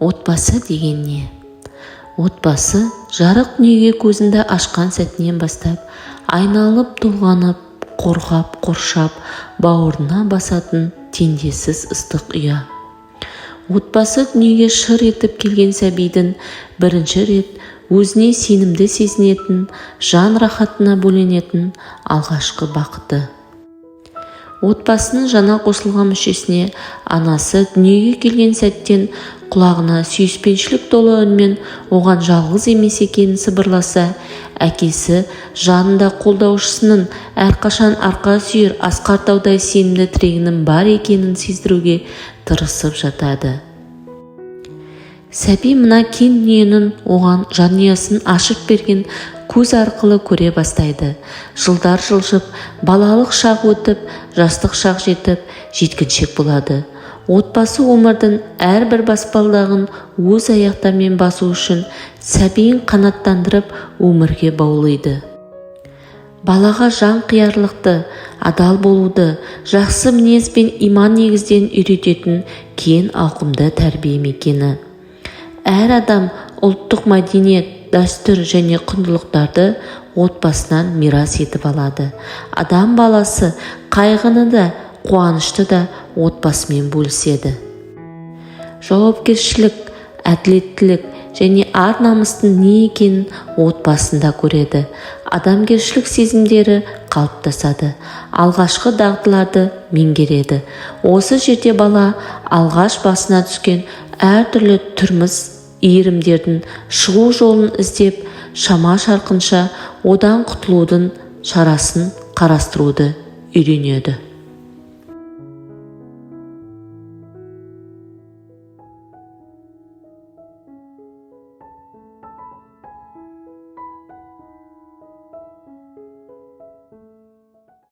Отбасы деген не? Отбасы жарық дүниеге көзінді ашқан сәтінен бастап айналып толғанып, қорғап, қоршап, бауырына басатын теңдессіз ыстық ұя. Отбасы дүниеге шыр етіп келген сәбидің бірінші рет өзіне сенімді сезінетін, жан рахатына бөленетін алғашқы бақыты. Отбасының жаңа қосылған мүшесіне анасы дүниеге келген сәттен құлағына сүйіспеншілік толы үнмен оған жалғыз емес екенін сыбырласа, әкесі жанында қолдаушысының әрқашан арқа сүйер асқар таудай сенімді тірегінің бар екенін сездіруге тырысып жатады. Сәби мына кең дүниенің оған жанұясын ашып берген көз арқылы көре бастайды. Жылдар жылжып, балалық шақ өтіп, жастық шақ жетіп, жеткіншек болады. Отбасы өмірдің әрбір баспалдағын өз аяқтарымен басу үшін сәбиін қанаттандырып өмірге баулиды. Балаға жан қиярлықты, адал болуды, жақсы мінез бен иман негізден үйрететін кең ауқымды тәрбие мекені. Әр адам ұлттық мәдениет, дәстүр және құндылықтарды отбасынан мирас етіп алады. Адам баласы қайғыны да, қуанышты да отбасымен бөліседі. Жауапкершілік, әділеттілік және ар-намыстың не екенін отбасында көреді. Адамгершілік сезімдері қалыптасады. Алғашқы дағдыларды меңгереді. Осы жерде бала алғаш басына түскен әртүрлі тұрмыс иірімдердің шығу жолын іздеп, шама шарқынша одан құтылудың шарасын қарастыруды үйренеді.